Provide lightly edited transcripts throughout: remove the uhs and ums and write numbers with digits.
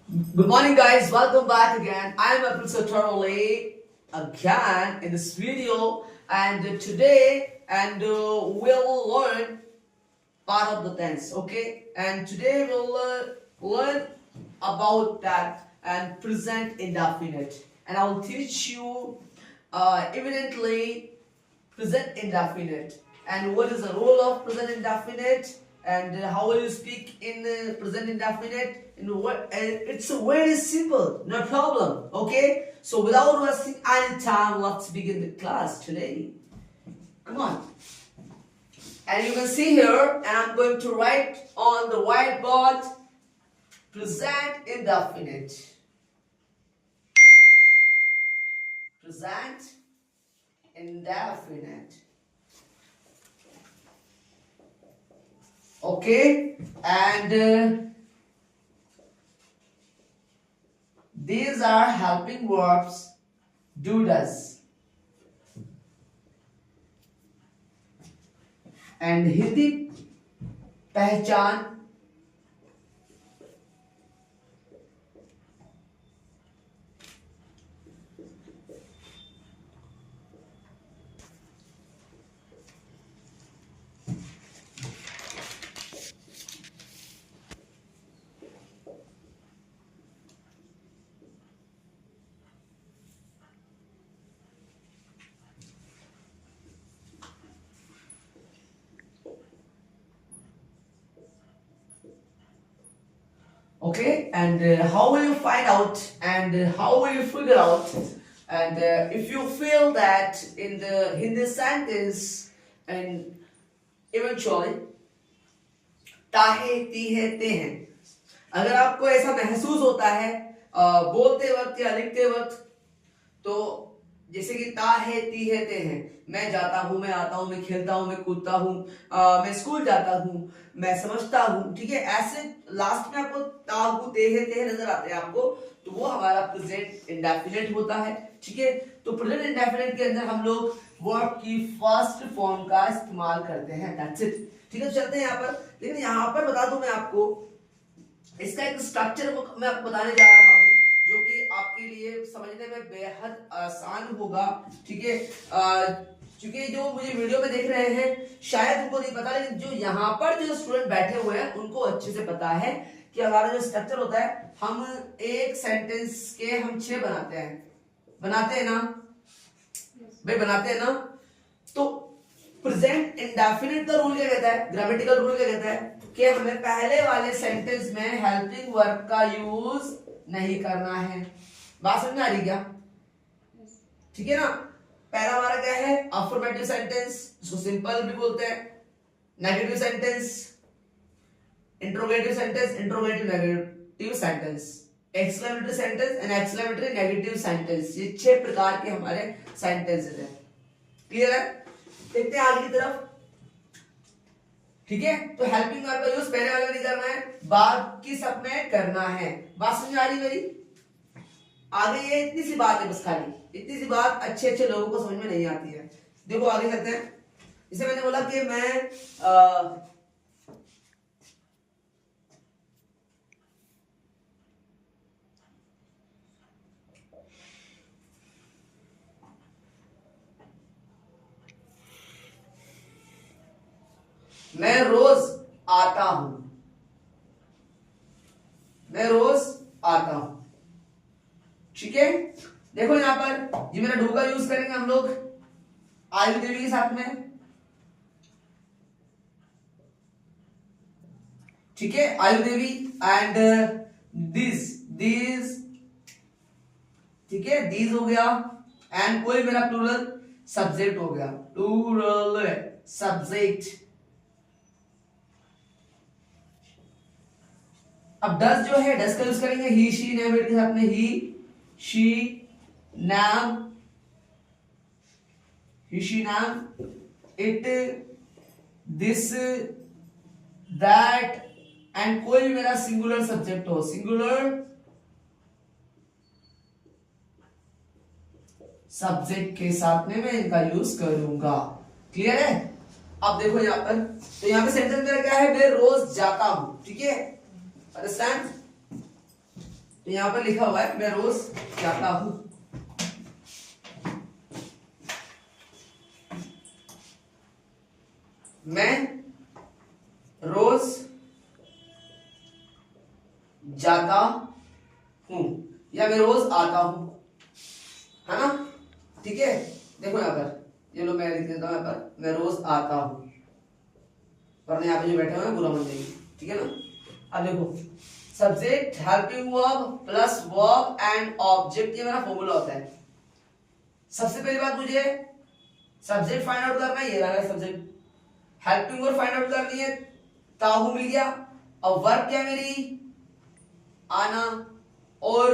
Good morning, guys. Welcome back again. I am Abdul Sataroli again in this video, and today we'll learn part of the tense. Okay, and today we'll learn about that and present indefinite, and I will teach you evidently present indefinite and what is the role of present indefinite and how will you speak in present indefinite in what it's very simple, no problem. Okay, so without wasting any time, let's begin the class today. Come on. And you can see here, and I'm going to write on the whiteboard present indefinite. Present indefinite. Okay, and these are helping verbs, do, does. And Hindi पहचान okay, and how will you find out and how will you figure out and if you feel that in the sentence and eventually ताहे तीहे ते हैं, अगर आपको ऐसा महसूस होता है बोलते वक्त या लिखते वक्त, तो जैसे कि ता है ती है ते हैं, मैं जाता हूँ, मैं आता हूँ, मैं खेलता हूँ, मैं कूदता हूँ, मैं स्कूल जाता हूँ, मैं समझता हूँ, ठीक है, ऐसे लास्ट में आपको ता हूँ ते है नजर आते हैं आपको, तो वो हमारा प्रेजेंट इंडेफिनिट होता है। ठीक है, तो प्रेजेंट इंडेफिनिट के अंदर हम लोग वर्ब की फर्स्ट फॉर्म का इस्तेमाल करते हैं, दैट्स इट। ठीक है, चलते हैं यहाँ पर, लेकिन यहाँ पर बता दूं मैं आपको इसका एक स्ट्रक्चर मैं आपको बताने जा रहा हूँ जो कि आपके लिए समझने में बेहद आसान होगा। ठीक है, क्योंकि जो मुझे वीडियो में देख रहे हैं शायद उनको नहीं पता, लेकिन जो यहाँ पर जो स्टूडेंट बैठे हुए हैं उनको अच्छे से पता है कि हमारा जो स्ट्रक्चर होता है, हम एक सेंटेंस के हम 6 बनाते हैं ना भाई, बनाते हैं ना। तो प्रेजेंट इंडेफिनिट का रूल क्या कहता है, ग्रामेटिकल रूल क्या कहता है कि हमें पहले वाले सेंटेंस में हेल्पिंग वर्ब का यूज नहीं करना है। बात समझ में आ रही क्या? ठीक है ना, पहला हमारा क्या है, अफर्मेटिव सेंटेंस, जिसको सिंपल भी बोलते हैं, negative sentence, interrogative sentence, interrogative negative sentence, exclamatory sentence and exclamatory negative sentence. ये 6 प्रकार के हमारे सेंटेंसेस हैं। क्लियर है? देखते हैं आगे की तरफ। ठीक है, तो हेल्पिंग वर्ब का यूज पहले वाले में नहीं करना है, बाकी सब में करना है। बात समझ आ रही मेरी? आगे ये इतनी सी बात है, बस खाली इतनी सी बात अच्छे लोगों को समझ में नहीं आती है। देखो आगे करते हैं। जैसे मैंने बोला कि मैं रोज आता हूं, मैं रोज आता हूं। ठीक है, देखो यहां पर ये मेरा डू का यूज करेंगे हम लोग आयु देवी के साथ में। ठीक है, आयु देवी एंड दिस, ठीक है, दिस हो गया, एंड कोई मेरा प्लूरल सब्जेक्ट हो गया, प्लूरल सब्जेक्ट। अब डस जो है, डस का यूज करेंगे ही शी नेम के साथ में, ही शी नाम, ही शी नाम, इट, दिस, दैट, एंड कोई भी मेरा सिंगुलर सब्जेक्ट हो, सिंगुलर सब्जेक्ट के साथ में मैं इनका यूज करूंगा। क्लियर है? अब देखो यहां पर, तो यहां पे सेंटेंस मेरा क्या है, मैं रोज जाता हूं। ठीक है, अंडरस्टैंड? तो यहां पर लिखा हुआ है मैं रोज जाता हूं। मैं रोज जाता हूं या मैं रोज आता हूं, है ना। ठीक है, देखो यहां पर ये लो मैं लिख देता हूं, यहां पर मैं रोज आता हूं, वरना यहाँ पे जो बैठे हुए हैं बुरा मन देंगे, ठीक है ना। अब देखो subject, helping verb plus verb and object, ये मेरा फॉर्मूला होता है। सबसे पहली बात मुझे सब्जेक्ट फाइंड आउट करना है, ये रहा subject. Helping verb find out करनी है, ताहू मिल गया। और वर्ब क्या मेरी, आना। और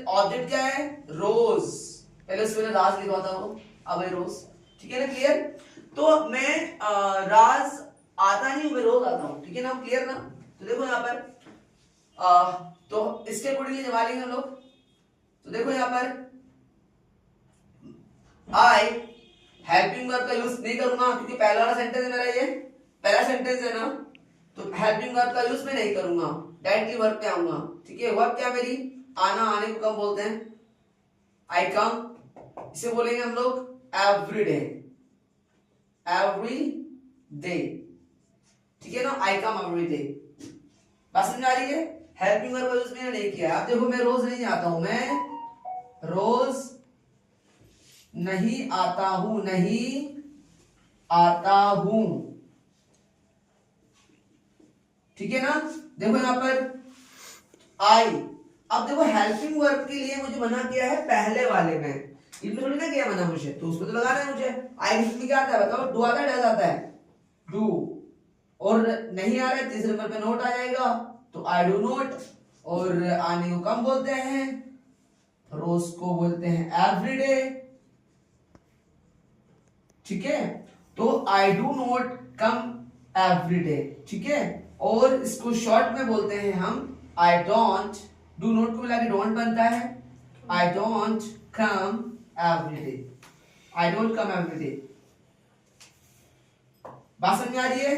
ऑब्जेक्ट क्या है, रोज। पहले उससे मैंने राज लिखवा था वो, अब है रोज। ठीक है ना, क्लियर। तो मैं राज आता नहीं हूं, मैं रोज आता हूं, ठीक है ना, क्लियर ना। तो देखो यहाँ पर तो इसके अकॉर्डिंगली जमा लेंगे हम लोग। तो देखो यहाँ पर आई हेल्पिंग वर्ब का यूज नहीं करूंगा क्योंकि पहला वाला सेंटेंस है मेरा, ये पहला सेंटेंस है ना, तो हेल्पिंग वर्ब का यूज मैं नहीं करूंगा, डायरेक्टली वर्ब पे आऊंगा। ठीक है, वर्ब क्या मेरी, आना। आने को कब बोलते हैं, आई कम। इसे बोलेंगे हम लोग एवरी डे, एवरी डे। ठीक है ना, आई कम एवरी डे। बात समझ आ रही है। हेल्पिंग वर्ब का यूज मैंने नहीं किया। अब देखो मैं रोज नहीं आता हूं, मैं रोज नहीं आता हूं, नहीं आता हूं। ठीक है ना, देखो यहां पर आई। अब देखो हेल्पिंग वर्ब के लिए मुझे मना किया है पहले वाले में, इनमें थोड़ी ना किया मना मुझे, तो उसको तो लगाना है मुझे। आई में क्या आता है बताओ, डू आता है, डज आता है, डू। और नहीं आ रहा है, तीसरे नंबर पे नोट आ जाएगा, तो आई डू नोट। और आने को कम बोलते हैं, रोज को बोलते हैं एवरी डे। ठीक है, तो I do not come every day. ठीक है, और इसको शॉर्ट में बोलते हैं हम आई डोंट। डू नॉट को मिला के डोंट बनता है, I don't come every day, I don't come every day. बात समझ आ रही है।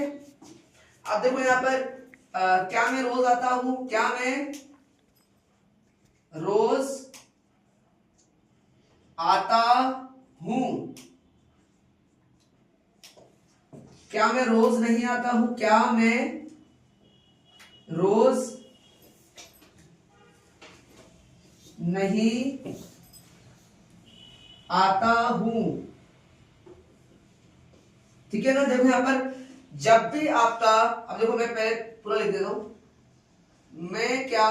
अब देखो यहां पर क्या मैं रोज आता हूं, क्या मैं रोज आता हूं, क्या मैं रोज नहीं आता हूं, क्या मैं रोज नहीं आता हूं। ठीक है ना, देखो यहां पर जब भी आपका, अब देखो मैं पहले पूरा लिख देता हूं, मैं क्या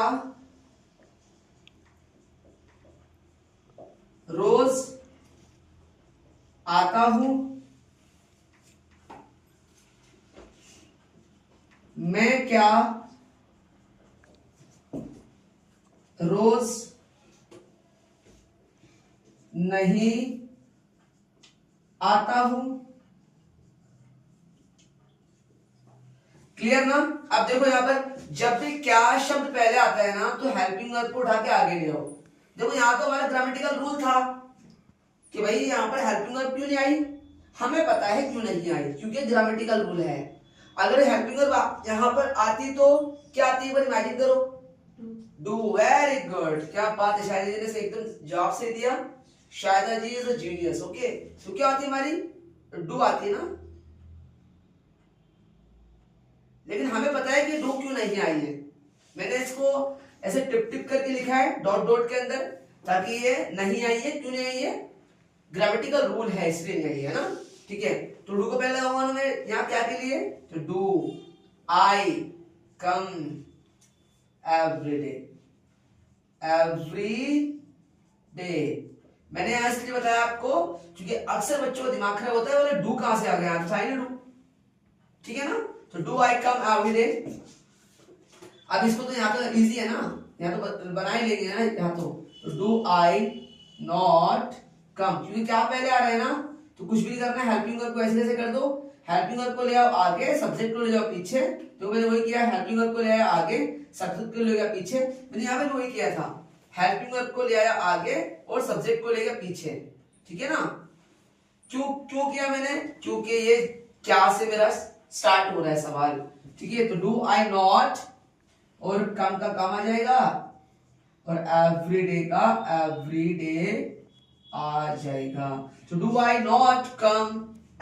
रोज आता हूं, मैं क्या रोज नहीं आता हूं। क्लियर ना। अब देखो यहां पर जब भी क्या शब्द पहले आता है ना, तो हेल्पिंग वर्ब को उठा के आगे ले आओ। देखो यहां तो हमारा ग्रामेटिकल रूल था कि भाई यहां पर हेल्पिंग वर्ब क्यों नहीं आई, हमें पता है क्यों नहीं आई, क्योंकि ग्रामेटिकल रूल है। अगर हेल्पिंग वर्ब यहां पर आती तो क्या आती है, पर इमेजिन करो, डू। वेरी गुड, क्या बात है, शायद जी ने एकदम जवाब से दिया। शायद जी इज अ जीनियस। ओके, तो क्या आती है हमारी, डू आती है ना। लेकिन हमें पता है कि डू क्यों नहीं आई है, मैंने इसको ऐसे टिप टिप करके लिखा है डॉट डॉट के अंदर, ताकि ये नहीं आई है। क्यों नहीं आई है, ग्रामेटिकल रूल है इसलिए नहीं आई है ना। ठीक है, तो डू को पहले लगाऊंगा मैं यहां क्या के लिए, तो do I come every day, every day. मैंने यहां इसलिए बताया आपको क्योंकि अक्सर बच्चों का दिमाग खराब होता है, बोले डू कहां से आ गया, तो साइन डू। ठीक है ना, तो do I come every day. अब इसको तो यहाँ तो इजी है ना, यहाँ तो बना ही लेंगे ना यहाँ तो डू आई नॉट कम, क्योंकि क्या पहले आ रहा है ना, तो कुछ भी नहीं करना है, हेल्पिंग वर्ब को ऐसे ऐसे कर दो, हेल्पिंग वर्ब को ले आओ आगे, सब्जेक्ट को ले जाओ पीछे। तो मैंने वही किया, हेल्पिंग वर्ब को ले आया आगे, सब्जेक्ट को ले गया पीछे। मैंने यहाँ पे वही किया था, हेल्पिंग वर्ब को ले आया आगे और सब्जेक्ट को ले गया पीछे। ठीक है ना, क्यों क्यों किया मैंने, क्योंकि ये क्या से मेरा स्टार्ट हो रहा है सवाल। ठीक है, तो डू आई नॉट और कम का काम आ जाएगा, और एवरीडे का एवरीडे आ जाएगा। तो do I not come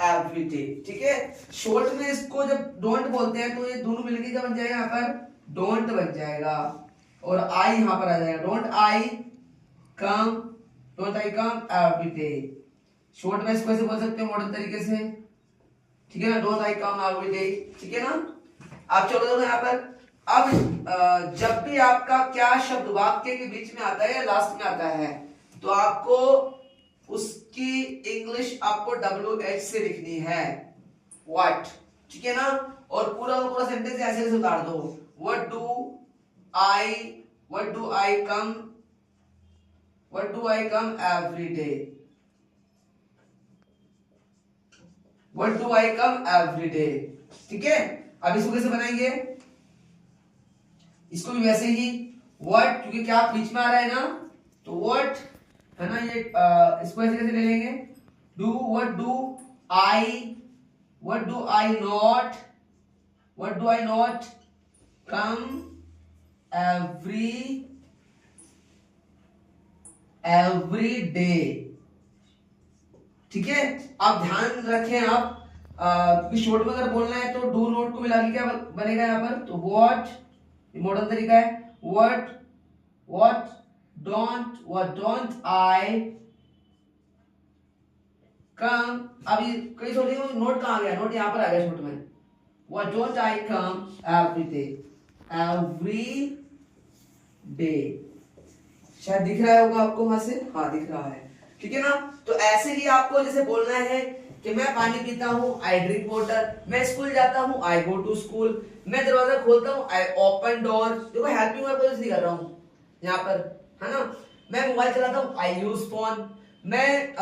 everyday, ठीक है। शॉर्ट में इसको जब डोंट बोलते हैं तो ये दोनों मिलकर क्या बन जाएगा, यहाँ पर डोंट बन जाएगा और आई यहां पर आ जाएगा, don't I come everyday. Short में इसको ऐसे बोल सकते हो मॉडर्न तरीके से, ठीक है ना, डोंट आई कम एवरीडे, ठीक है ना। आप चलो देखो यहाँ पर, अब जब भी आपका क्या शब्द वाक्य के बीच में आता है या लास्ट में आता है तो आपको उसकी इंग्लिश आपको WH से लिखनी है, व्हाट, ठीक है ना। और पूरा का पूरा सेंटेंस ऐसे ऐसे उतार दो, what do I come every day, what do I come every day, ठीक है। अब इसको कैसे बनाएंगे, इसको भी वैसे ही व्हाट, क्योंकि क्या बीच में आ रहा है ना, तो व्हाट है ना, ये इसको ऐसे कैसे ले लेंगे, what do I not come every day, ठीक है। आप ध्यान रखें, आप क्योंकि शॉर्ट में अगर बोलना है तो डू नॉट को मिला के क्या बनेगा यहाँ पर, तो व्हाट मॉडर्न तरीका है, व्हाट डोंट आई कम। अभी कई सोचेंगे नोट कहाँ गया, नोट यहाँ पर आ गया शॉर्ट में, what don't I come every day, शायद दिख रहा होगा आपको वहां से, हाँ दिख रहा है, ठीक है ना। तो ऐसे ही आपको जैसे बोलना है कि मैं पानी पीता हूँ, आई ड्रिंक वाटर, मैं स्कूल जाता हूँ, आई गो टू स्कूल, मैं दरवाजा खोलता हूँ, आई ओपन डोर, देखो हेल्पिंग वर्ब यूज नहीं कर रहा हूँ यहाँ पर, है ना। मैं मोबाइल चलाता हूँ, आई यूज फोन, मैं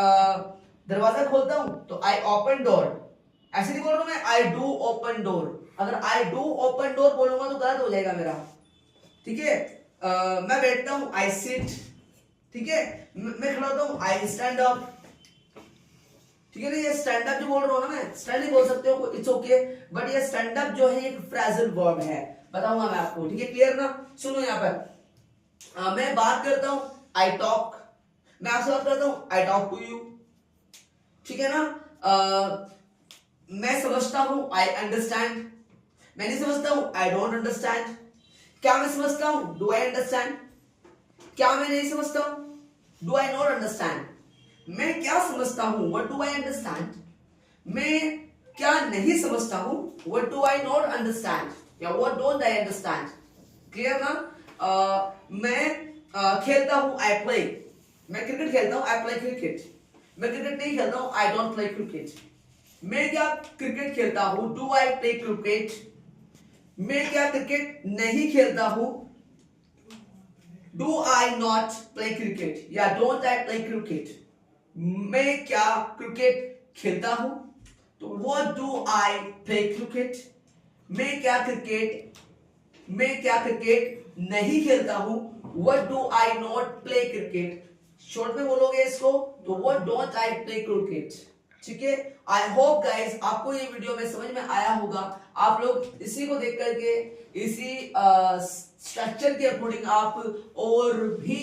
दरवाजा खोलता हूँ तो आई ओपन डोर, ऐसे नहीं बोल रहा हूँ मैं आई डू ओपन डोर, अगर आई डू ओपन डोर बोलूंगा तो गलत हो जाएगा मेरा, ठीक है। मैं बैठता हूँ, आई सिट, ठीक है। मैं खड़ा होता हूँ, आई स्टैंड अप, ठीक है ना। ये स्टैंड अप जो बोल रहा हूँ ना, मैं स्टैंड नहीं बोल सकते हो, इट्स ओके, बट ये स्टैंड अप जो है एक फ्रेजल वर्ब है, बताऊंगा मैं आपको, ठीक है, क्लियर ना। सुनो यहाँ पर, मैं बात करता हूँ, आई टॉक, मैं आपसे बात करता हूँ, आई टॉक टू यू, ठीक है ना। मैं समझता हूँ, आई अंडरस्टैंड, मैं नहीं समझता हूँ, आई डोंट अंडरस्टैंड। क्या मैं समझता हूँ, डू आई अंडरस्टैंड, क्या मैं नहीं समझता हूँ, डू आई नॉट अंडरस्टैंड। मैं क्या समझता हूँ, व्हाट डू आई अंडरस्टैंड, मैं क्या नहीं समझता हूँ, what do I not understand, या what don't I understand, clear ना। मैं खेलता हूँ, आई प्ले, मैं क्रिकेट खेलता हूँ, आई प्ले क्रिकेट, मैं क्रिकेट नहीं खेलता हूँ, आई डोंट प्ले क्रिकेट। मैं क्या क्रिकेट खेलता हूँ, डू आई प्ले क्रिकेट, मैं क्या क्रिकेट नहीं खेलता हूँ, do I not play cricket या डोंट आई प्ले क्रिकेट। मैं क्या क्रिकेट खेलता हूँ, तो what do I play cricket. मैं क्या क्रिकेट नहीं खेलता हूँ, what do I not play cricket. Short में बोलोगे इसको तो what don't I play cricket, ठीक है। आई होप गाइस आपको ये वीडियो में समझ में आया होगा। आप लोग इसी को देख करके इसी स्ट्रक्चर के अकॉर्डिंग आप और भी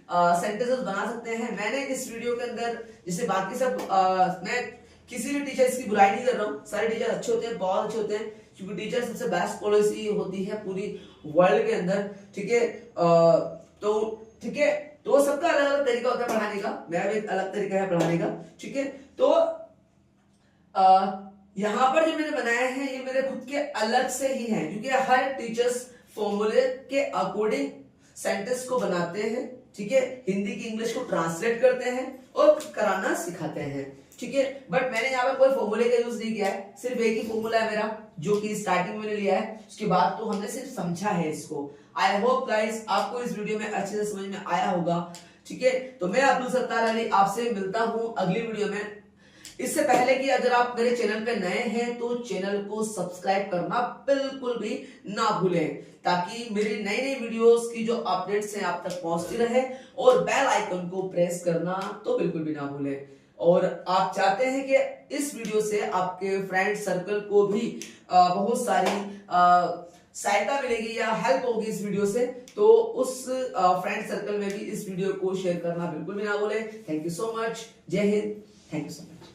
सेंटेंसेस बना सकते हैं। मैंने इस वीडियो के अंदर जैसे बाकी सब मैं किसी भी टीचर्स की बुराई नहीं कर रहा हूँ, सारे टीचर अच्छे होते हैं, बहुत अच्छे होते हैं, क्योंकि टीचर सबसे बेस्ट पॉलिसी होती है पूरी वर्ल्ड के अंदर, ठीक है। तो ठीक है, तो सबका अलग अलग तरीका होता है पढ़ाने का, मेरा भी एक अलग तरीका है पढ़ाने का, ठीक है। तो यहाँ पर जो मैंने बनाया है ये मेरे खुद के अलग से ही है, क्योंकि हर टीचर्स फॉर्मूले के अकॉर्डिंग सेंटेंस को बनाते हैं, ठीक है, हिंदी की इंग्लिश को ट्रांसलेट करते हैं और कराना सिखाते हैं, ठीक है। बट मैंने यहाँ पर कोई फॉर्मूले का यूज नहीं किया है, सिर्फ एक ही फॉर्मूला है मेरा जो कि स्टार्टिंग में लिया है, उसके बाद तो हमने सिर्फ समझा है इसको। आई होप गाइस आपको इस वीडियो में अच्छे से समझ में आया होगा, ठीक है। तो मैं अब्दुल सत्तार अली आपसे मिलता हूँ अगली वीडियो में। इससे पहले कि अगर आप मेरे चैनल पे नए हैं तो चैनल को सब्सक्राइब करना बिल्कुल भी ना भूलें, ताकि मेरी नई नई वीडियोस की जो अपडेट्स हैं आप तक पहुंचती रहे, और बेल आइकन को प्रेस करना तो बिल्कुल भी ना भूलें। और आप चाहते हैं कि इस वीडियो से आपके फ्रेंड सर्कल को भी बहुत सारी सहायता मिलेगी या हेल्प होगी इस वीडियो से, तो उस फ्रेंड सर्कल में भी इस वीडियो को शेयर करना बिल्कुल भी ना भूले। Thank you so much. जय हिंद। Thank you so much.